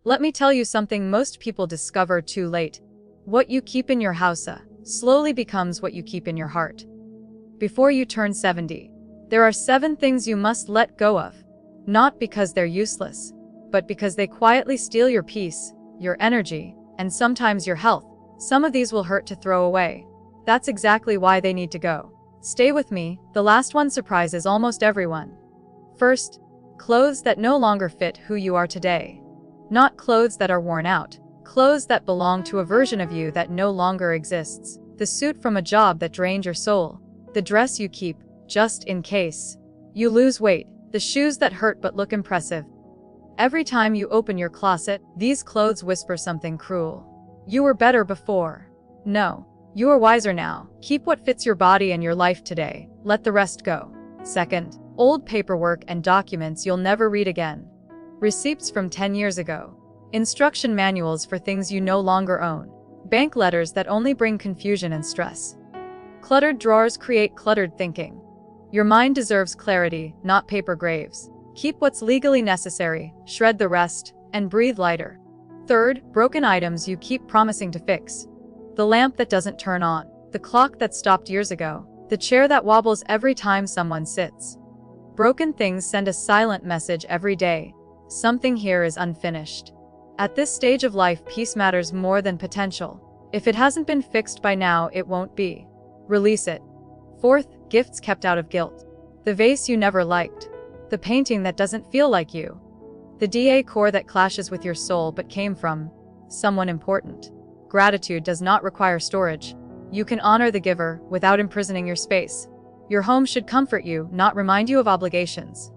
Let me tell you something most people discover too late. What you keep in your house slowly becomes what you keep in your heart. Before you turn 70, there are 7 things you must let go of. Not because they're useless, but because they quietly steal your peace, your energy, and sometimes your health. Some of these will hurt to throw away. That's exactly why they need to go. Stay with me, the last one surprises almost everyone. First, clothes that no longer fit who you are today. Not clothes that are worn out, clothes that belong to a version of you that no longer exists. The suit from a job that drained your soul. The dress you keep, just in case you lose weight. The shoes that hurt but look impressive. Every time you open your closet, these clothes whisper something cruel. You were better before. No, you are wiser now. Keep what fits your body and your life today. Let the rest go. Second, old paperwork and documents you'll never read again. Receipts from 10 years ago. Instruction manuals for things you no longer own. Bank letters that only bring confusion and stress. Cluttered drawers create cluttered thinking. Your mind deserves clarity, not paper graves. Keep what's legally necessary, shred the rest, and breathe lighter. Third, broken items you keep promising to fix. The lamp that doesn't turn on, the clock that stopped years ago, the chair that wobbles every time someone sits. Broken things send a silent message every day. Something here is unfinished. At this stage of life, peace matters more than potential. If it hasn't been fixed by now, it won't be. Release it. Fourth, gifts kept out of guilt. The vase you never liked. The painting that doesn't feel like you. The decor that clashes with your soul but came from someone important. Gratitude does not require storage. You can honor the giver without imprisoning your space. Your home should comfort you, not remind you of obligations.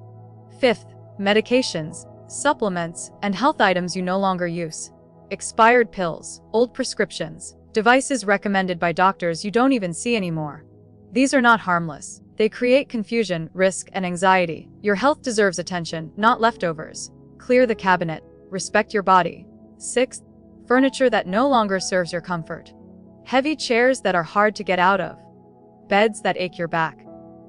Fifth, medications, supplements, and health items you no longer use. Expired pills, old prescriptions, devices recommended by doctors you don't even see anymore. These are not harmless. They create confusion, risk, and anxiety. Your health deserves attention, not leftovers. Clear the cabinet. Respect your body. Sixth, furniture that no longer serves your comfort. Heavy chairs that are hard to get out of. Beds that ache your back.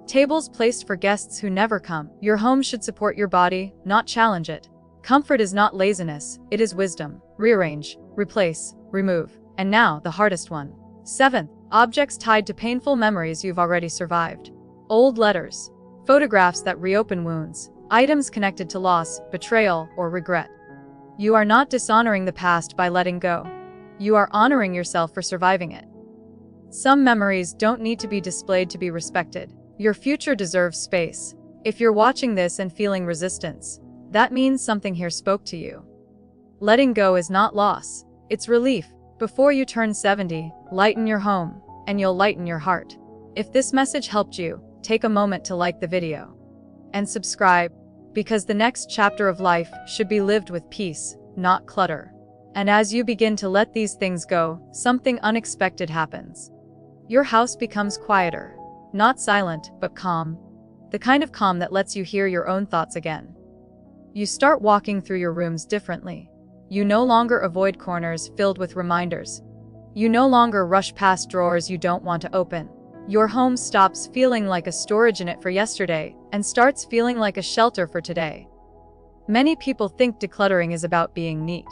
Tables placed for guests who never come. Your home should support your body, not challenge it. Comfort is not laziness, it is wisdom. Rearrange, replace, remove. And now, the hardest one. Seventh, objects tied to painful memories you've already survived. Old letters. Photographs that reopen wounds. Items connected to loss, betrayal, or regret. You are not dishonoring the past by letting go. You are honoring yourself for surviving it. Some memories don't need to be displayed to be respected. Your future deserves space. If you're watching this and feeling resistance, that means something here spoke to you. Letting go is not loss, it's relief. Before you turn 70, lighten your home, and you'll lighten your heart. If this message helped you, take a moment to like the video and subscribe, because the next chapter of life should be lived with peace, not clutter. And as you begin to let these things go, something unexpected happens. Your house becomes quieter, not silent, but calm. The kind of calm that lets you hear your own thoughts again. You start walking through your rooms differently. You no longer avoid corners filled with reminders. You no longer rush past drawers you don't want to open. Your home stops feeling like a storage unit for yesterday and starts feeling like a shelter for today. Many people think decluttering is about being neat.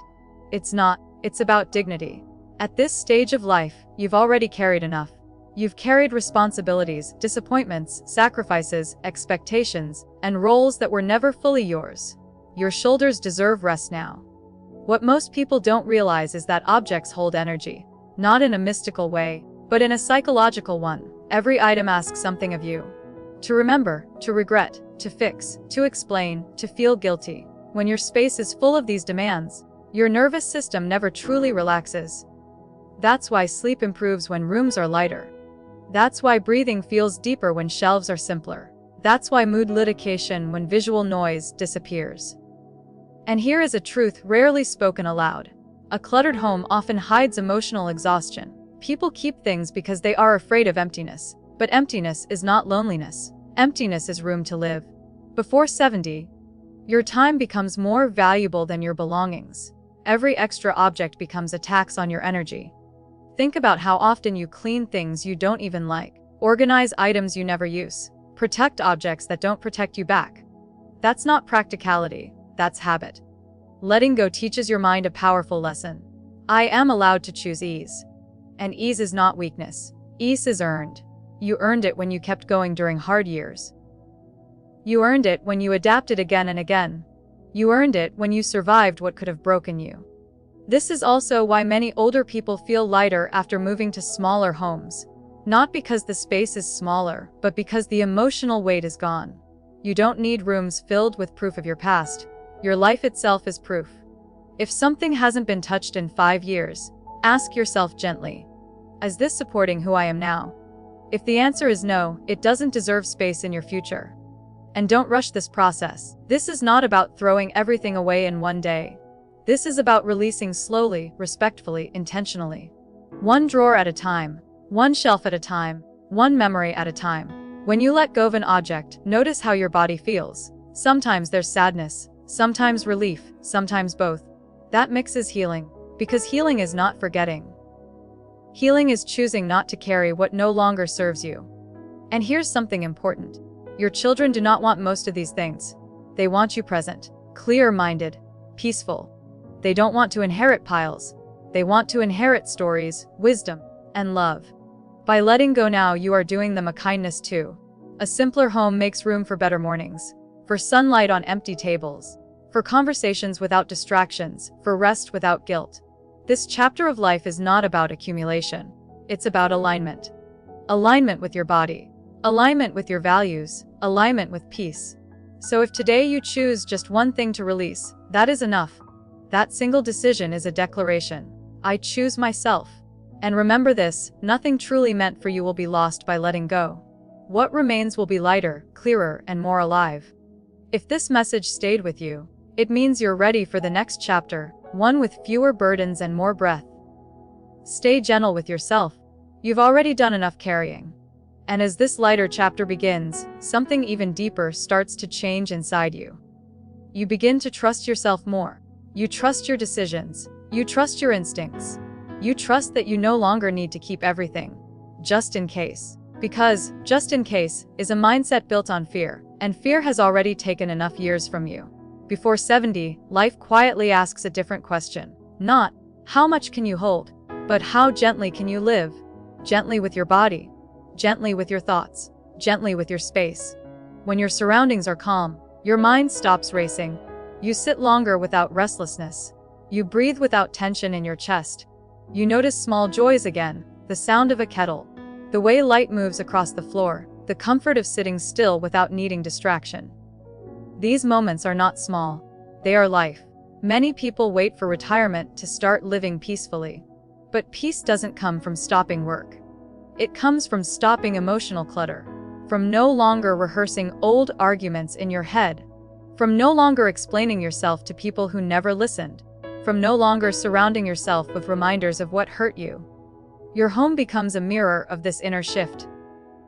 It's not, it's about dignity. At this stage of life, you've already carried enough. You've carried responsibilities, disappointments, sacrifices, expectations, and roles that were never fully yours. Your shoulders deserve rest now. What most people don't realize is that objects hold energy, not in a mystical way, but in a psychological one. Every item asks something of you. To remember, to regret, to fix, to explain, to feel guilty. When your space is full of these demands, your nervous system never truly relaxes. That's why sleep improves when rooms are lighter. That's why breathing feels deeper when shelves are simpler. That's why mood litigation when visual noise disappears. And here is a truth rarely spoken aloud. A cluttered home often hides emotional exhaustion. People keep things because they are afraid of emptiness. But emptiness is not loneliness. Emptiness is room to live. Before 70, your time becomes more valuable than your belongings. Every extra object becomes a tax on your energy. Think about how often you clean things you don't even like. Organize items you never use. Protect objects that don't protect you back. That's not practicality, that's habit. Letting go teaches your mind a powerful lesson. I am allowed to choose ease. And ease is not weakness. Ease is earned. You earned it when you kept going during hard years. You earned it when you adapted again and again. You earned it when you survived what could have broken you. This is also why many older people feel lighter after moving to smaller homes. Not because the space is smaller, but because the emotional weight is gone. You don't need rooms filled with proof of your past. Your life itself is proof. If something hasn't been touched in 5 years, ask yourself gently, is this supporting who I am now? If the answer is no, it doesn't deserve space in your future. And don't rush this process. This is not about throwing everything away in one day. This is about releasing slowly, respectfully, intentionally. One drawer at a time, one shelf at a time, one memory at a time. When you let go of an object, notice how your body feels. Sometimes there's sadness, sometimes relief, sometimes both. That mix is healing, because healing is not forgetting. Healing is choosing not to carry what no longer serves you. And here's something important. Your children do not want most of these things. They want you present, clear-minded, peaceful. They don't want to inherit piles. They want to inherit stories, wisdom, and love. By letting go now, you are doing them a kindness too. A simpler home makes room for better mornings, for sunlight on empty tables, for conversations without distractions, for rest without guilt. This chapter of life is not about accumulation. It's about alignment. Alignment with your body. Alignment with your values. Alignment with peace. So if today you choose just one thing to release, that is enough. That single decision is a declaration. I choose myself. And remember this, nothing truly meant for you will be lost by letting go. What remains will be lighter, clearer, and more alive. If this message stayed with you, it means you're ready for the next chapter, one with fewer burdens and more breath. Stay gentle with yourself. You've already done enough carrying. And as this lighter chapter begins, something even deeper starts to change inside you. You begin to trust yourself more. You trust your decisions. You trust your instincts. You trust that you no longer need to keep everything, just in case. Because, just in case, is a mindset built on fear, and fear has already taken enough years from you. Before 70, life quietly asks a different question. Not, how much can you hold? But how gently can you live? Gently with your body. Gently with your thoughts. Gently with your space. When your surroundings are calm, your mind stops racing. You sit longer without restlessness. You breathe without tension in your chest. You notice small joys again, the sound of a kettle, the way light moves across the floor, the comfort of sitting still without needing distraction. These moments are not small. They are life. Many people wait for retirement to start living peacefully. But peace doesn't come from stopping work. It comes from stopping emotional clutter, from no longer rehearsing old arguments in your head, from no longer explaining yourself to people who never listened, from no longer surrounding yourself with reminders of what hurt you. Your home becomes a mirror of this inner shift.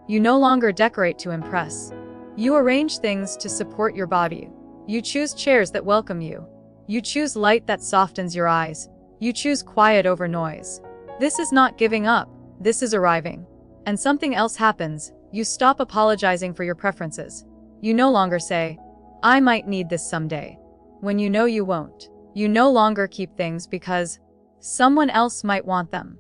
You no longer decorate to impress. You arrange things to support your body. You choose chairs that welcome you. You choose light that softens your eyes. You choose quiet over noise. This is not giving up. This is arriving. And something else happens. You stop apologizing for your preferences. You no longer say, I might need this someday, when you know you won't. You no longer keep things because someone else might want them.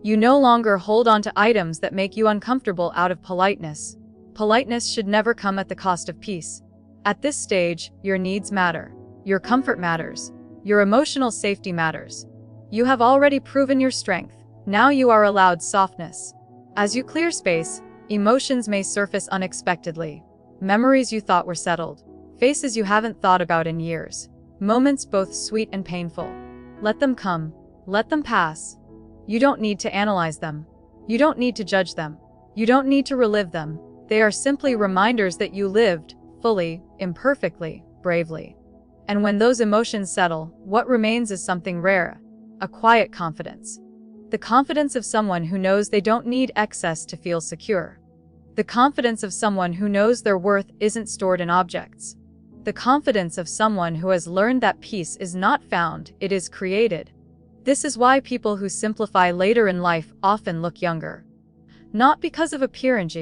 You no longer hold on to items that make you uncomfortable out of politeness. Politeness should never come at the cost of peace. At this stage, your needs matter. Your comfort matters. Your emotional safety matters. You have already proven your strength. Now you are allowed softness. As you clear space, emotions may surface unexpectedly. Memories you thought were settled. Faces you haven't thought about in years. Moments both sweet and painful. Let them come. Let them pass. You don't need to analyze them. You don't need to judge them. You don't need to relive them. They are simply reminders that you lived, fully, imperfectly, bravely. And when those emotions settle, what remains is something rare, a quiet confidence. The confidence of someone who knows they don't need excess to feel secure. The confidence of someone who knows their worth isn't stored in objects. The confidence of someone who has learned that peace is not found, it is created. This is why people who simplify later in life often look younger. Not because of appearance.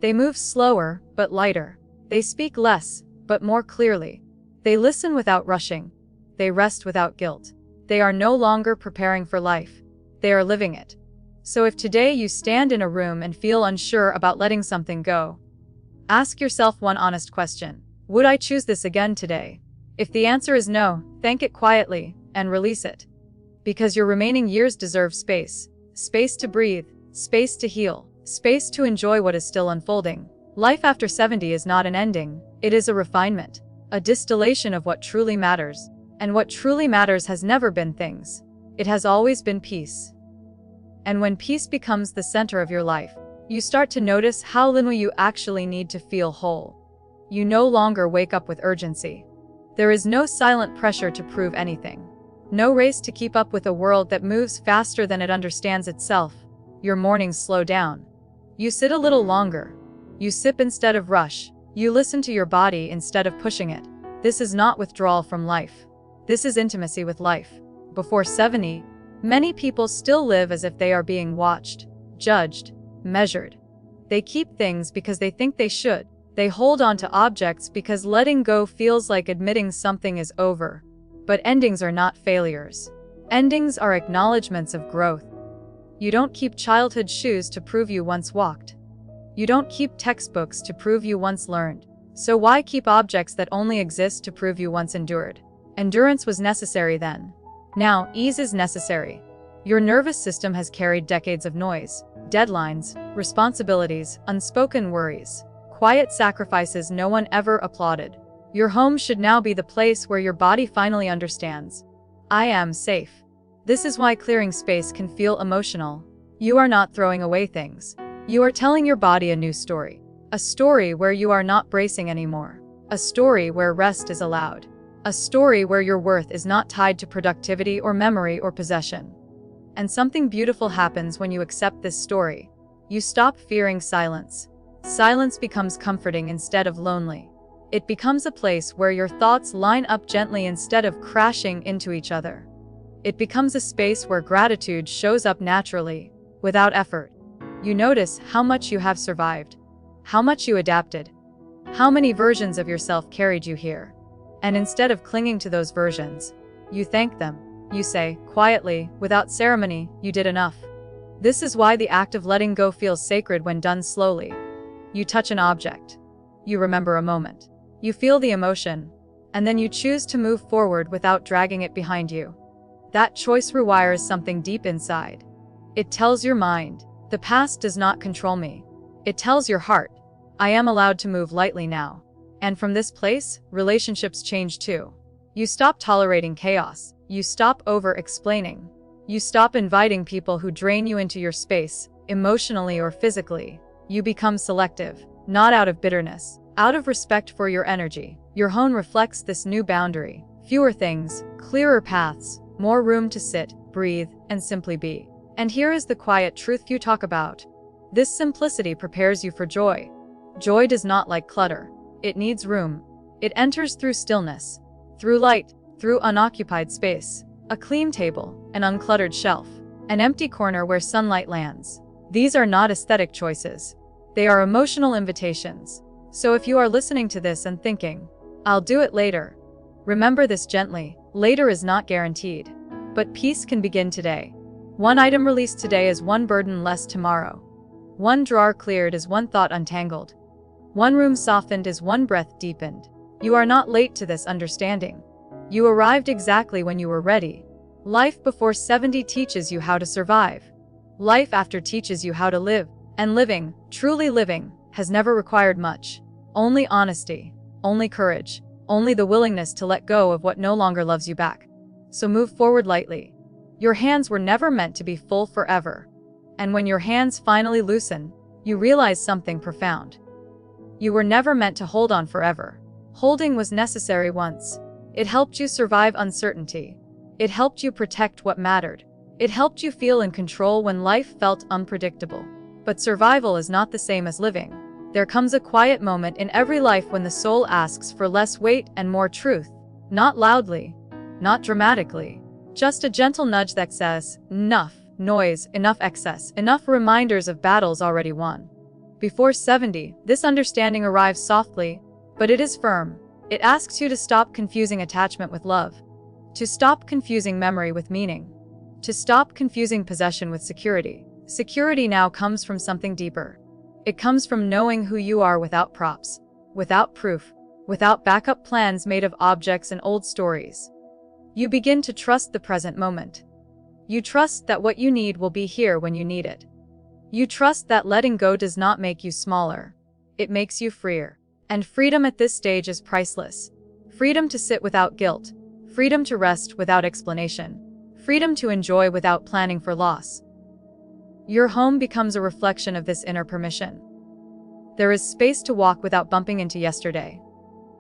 They move slower, but lighter. They speak less, but more clearly. They listen without rushing. they rest without guilt. They are no longer preparing for life. They are living it. So if today you stand in a room and feel unsure about letting something go, ask yourself one honest question. Would I choose this again today? If the answer is no, thank it quietly and release it. Because your remaining years deserve space. Space to breathe, space to heal, space to enjoy what is still unfolding. Life after 70 is not an ending, it is a refinement, a distillation of what truly matters. And what truly matters has never been things. It has always been peace. And when peace becomes the center of your life, you start to notice how little you actually need to feel whole. You no longer wake up with urgency. There is no silent pressure to prove anything. No race to keep up with a world that moves faster than it understands itself. Your mornings slow down. You sit a little longer. You sip instead of rush. You listen to your body instead of pushing it. This is not withdrawal from life. This is intimacy with life. Before 70, many people still live as if they are being watched, judged, measured. They keep things because they think they should. They hold on to objects because letting go feels like admitting something is over. But endings are not failures. Endings are acknowledgments of growth. You don't keep childhood shoes to prove you once walked. You don't keep textbooks to prove you once learned. So why keep objects that only exist to prove you once endured? Endurance was necessary then. Now, ease is necessary. Your nervous system has carried decades of noise, deadlines, responsibilities, unspoken worries, quiet sacrifices no one ever applauded. Your home should now be the place where your body finally understands. I am safe. This is why clearing space can feel emotional. You are not throwing away things. You are telling your body a new story. A story where you are not bracing anymore. A story where rest is allowed. A story where your worth is not tied to productivity or memory or possession. And something beautiful happens when you accept this story. You stop fearing silence. Silence becomes comforting instead of lonely. It becomes a place where your thoughts line up gently instead of crashing into each other. It becomes a space where gratitude shows up naturally, without effort. You notice how much you have survived, how much you adapted, how many versions of yourself carried you here. And instead of clinging to those versions, you thank them. You say, quietly, without ceremony, you did enough. This is why the act of letting go feels sacred when done slowly. You touch an object. You remember a moment. You feel the emotion. And then you choose to move forward without dragging it behind you. That choice rewires something deep inside. It tells your mind, the past does not control me. It tells your heart, I am allowed to move lightly now. And from this place, relationships change too. You stop tolerating chaos. You stop over-explaining. You stop inviting people who drain you into your space, emotionally or physically. You become selective, not out of bitterness, out of respect for your energy. Your home reflects this new boundary. Fewer things, clearer paths, more room to sit, breathe, and simply be. And here is the quiet truth you talk about. This simplicity prepares you for joy. Joy does not like clutter. It needs room. It enters through stillness, through light, through unoccupied space, a clean table, an uncluttered shelf, an empty corner where sunlight lands. These are not aesthetic choices. They are emotional invitations. So if you are listening to this and thinking, I'll do it later, remember this gently. Later is not guaranteed. But peace can begin today. One item released today is one burden less tomorrow. One drawer cleared is one thought untangled. One room softened is one breath deepened. You are not late to this understanding. You arrived exactly when you were ready. Life before 70 teaches you how to survive. Life after teaches you how to live. And living, truly living, has never required much. Only honesty, only courage, only the willingness to let go of what no longer loves you back. So move forward lightly. Your hands were never meant to be full forever. And when your hands finally loosen, you realize something profound. You were never meant to hold on forever. Holding was necessary once. It helped you survive uncertainty. It helped you protect what mattered. It helped you feel in control when life felt unpredictable. But survival is not the same as living. There comes a quiet moment in every life when the soul asks for less weight and more truth. Not loudly, not dramatically. Just a gentle nudge that says, enough noise, enough excess, enough reminders of battles already won. Before 70, this understanding arrives softly, but it is firm. It asks you to stop confusing attachment with love, To stop confusing memory with meaning. To stop confusing possession with security. Security now comes from something deeper. It comes from knowing who you are without props, without proof, without backup plans made of objects and old stories. You begin to trust the present moment. You trust that what you need will be here when you need it. You trust that letting go does not make you smaller. It makes you freer. And freedom at this stage is priceless. Freedom to sit without guilt. Freedom to rest without explanation. Freedom to enjoy without planning for loss. Your home becomes a reflection of this inner permission. There is space to walk without bumping into yesterday.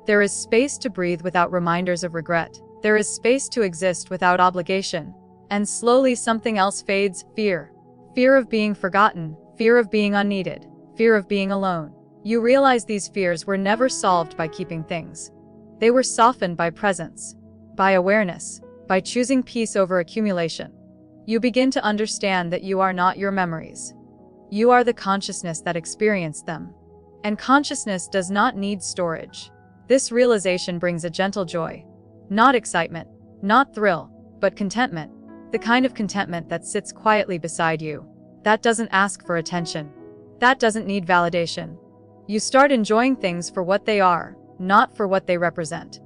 There is space to breathe without reminders of regret. There is space to exist without obligation. And slowly something else fades: fear. Fear of being forgotten, fear of being unneeded, fear of being alone. You realize these fears were never solved by keeping things. They were softened by presence, by awareness, by choosing peace over accumulation. You begin to understand that you are not your memories. You are the consciousness that experienced them. And consciousness does not need storage. This realization brings a gentle joy. Not excitement, not thrill, but contentment. The kind of contentment that sits quietly beside you. That doesn't ask for attention. That doesn't need validation. You start enjoying things for what they are, not for what they represent.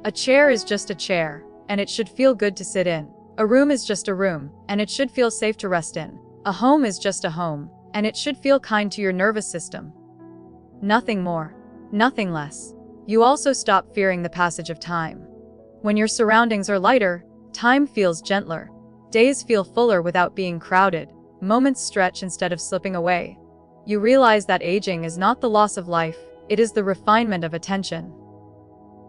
A chair is just a chair, and it should feel good to sit in. A room is just a room, and it should feel safe to rest in. A home is just a home, and it should feel kind to your nervous system. Nothing more, nothing less. You also stop fearing the passage of time. When your surroundings are lighter, time feels gentler. Days feel fuller without being crowded. Moments stretch instead of slipping away. You realize that aging is not the loss of life, it is the refinement of attention.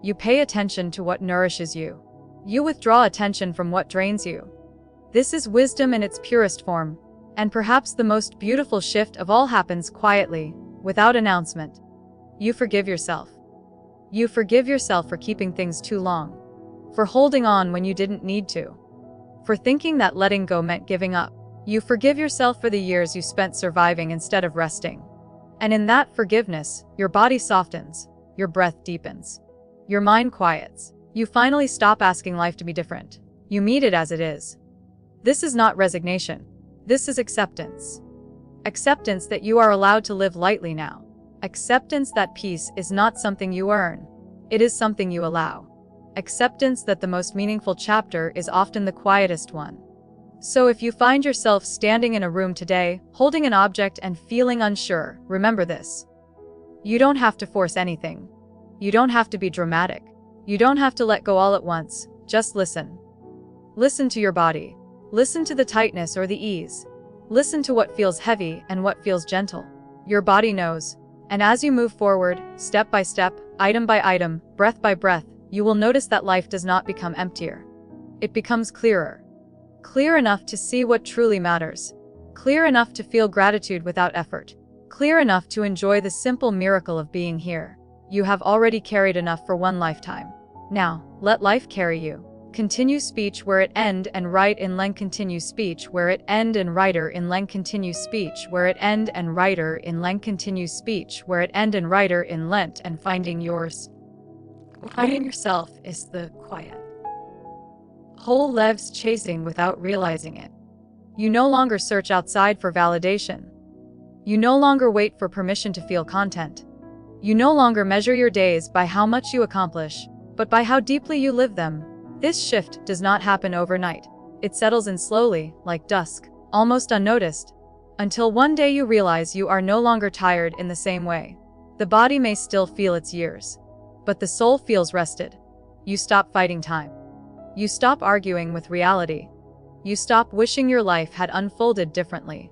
You pay attention to what nourishes you. You withdraw attention from what drains you. This is wisdom in its purest form, and perhaps the most beautiful shift of all happens quietly, without announcement. You forgive yourself. You forgive yourself for keeping things too long, for holding on when you didn't need to, for thinking that letting go meant giving up. You forgive yourself for the years you spent surviving instead of resting. And in that forgiveness, your body softens, your breath deepens, your mind quiets. You finally stop asking life to be different. You meet it as it is. This is not resignation. This is acceptance. Acceptance that you are allowed to live lightly now. Acceptance that peace is not something you earn. It is something you allow. Acceptance that the most meaningful chapter is often the quietest one. So if you find yourself standing in a room today, holding an object and feeling unsure, remember this. You don't have to force anything. You don't have to be dramatic. You don't have to let go all at once. Just listen. Listen to your body. Listen to the tightness or the ease. Listen to what feels heavy and what feels gentle. Your body knows. And as you move forward, step by step, item by item, breath by breath, you will notice that life does not become emptier. It becomes clearer. Clear enough to see what truly matters. Clear enough to feel gratitude without effort. Clear enough to enjoy the simple miracle of being here. You have already carried enough for one lifetime. Now, let life carry you. Continue speech where it end and write in length. Continue speech where it end and writer in length. Continue speech where it end and writer in length. Continue speech where it end and writer in length. And finding yours. Finding yourself is the quiet. Whole lives chasing without realizing it. You no longer search outside for validation. You no longer wait for permission to feel content. You no longer measure your days by how much you accomplish, but by how deeply you live them. This shift does not happen overnight. It settles in slowly, like dusk, almost unnoticed, until one day you realize you are no longer tired in the same way. The body may still feel its years, but the soul feels rested. You stop fighting time. You stop arguing with reality. You stop wishing your life had unfolded differently.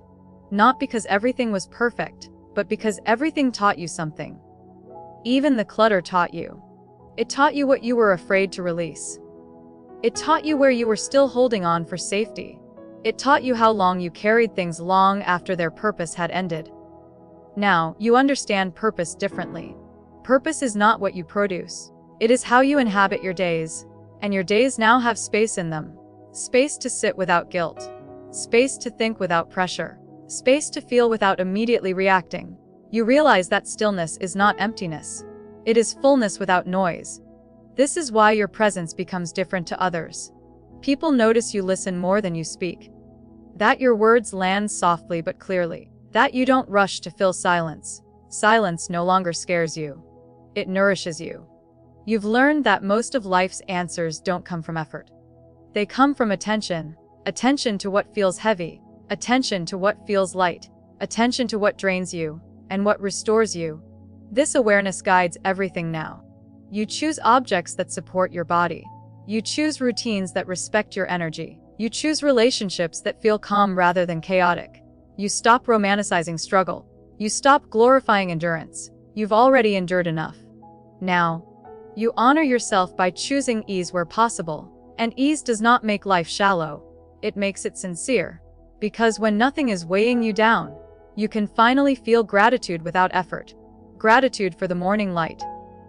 Not because everything was perfect, but because everything taught you something. Even the clutter taught you. It taught you what you were afraid to release. It taught you where you were still holding on for safety. It taught you how long you carried things long after their purpose had ended. Now, you understand purpose differently. Purpose is not what you produce. It is how you inhabit your days. And your days now have space in them. Space to sit without guilt. Space to think without pressure. Space to feel without immediately reacting. You realize that stillness is not emptiness. It is fullness without noise. This is why your presence becomes different to others. People notice you listen more than you speak. That your words land softly but clearly. That you don't rush to fill silence. Silence no longer scares you. It nourishes you. You've learned that most of life's answers don't come from effort. They come from attention. Attention to what feels heavy. Attention to what feels light. Attention to what drains you and what restores you. This awareness guides everything now. You choose objects that support your body. You choose routines that respect your energy. You choose relationships that feel calm rather than chaotic. You stop romanticizing struggle. You stop glorifying endurance. You've already endured enough. Now, you honor yourself by choosing ease where possible. And ease does not make life shallow. It makes it sincere. Because when nothing is weighing you down, you can finally feel gratitude without effort. Gratitude for the morning light.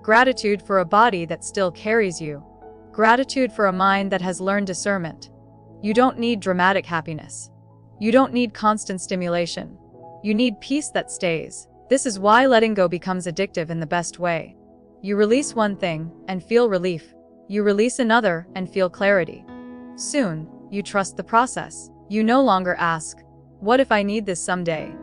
Gratitude for a body that still carries you. Gratitude for a mind that has learned discernment. You don't need dramatic happiness. You don't need constant stimulation. You need peace that stays. This is why letting go becomes addictive in the best way. You release one thing and feel relief. You release another and feel clarity. Soon, you trust the process. You no longer ask, "What if I need this someday?"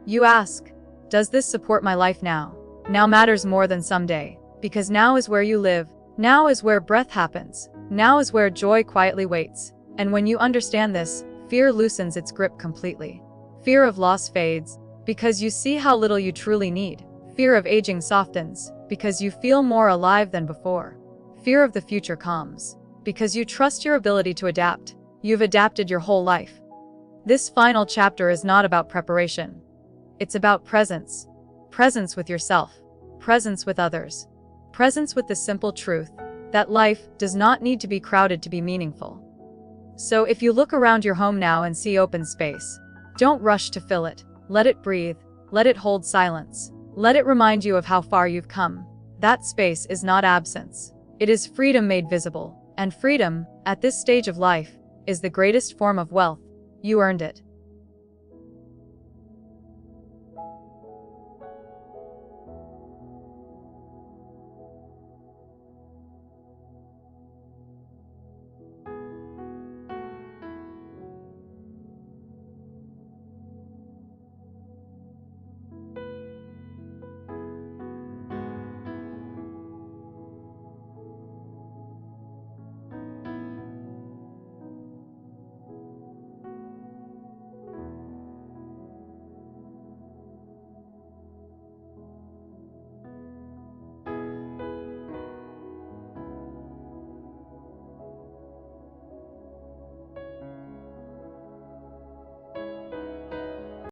You ask, "Does this support my life now?" Now matters more than someday, because now is where you live. Now is where breath happens. Now is where joy quietly waits. And when you understand this, fear loosens its grip completely. Fear of loss fades, because you see how little you truly need. Fear of aging softens, because you feel more alive than before. Fear of the future calms, because you trust your ability to adapt. You've adapted your whole life. This final chapter is not about preparation. It's about presence. Presence with yourself. Presence with others. Presence with the simple truth that life does not need to be crowded to be meaningful. So if you look around your home now and see open space, don't rush to fill it. Let it breathe. Let it hold silence. Let it remind you of how far you've come. That space is not absence. It is freedom made visible. And freedom, at this stage of life, is the greatest form of wealth. You earned it.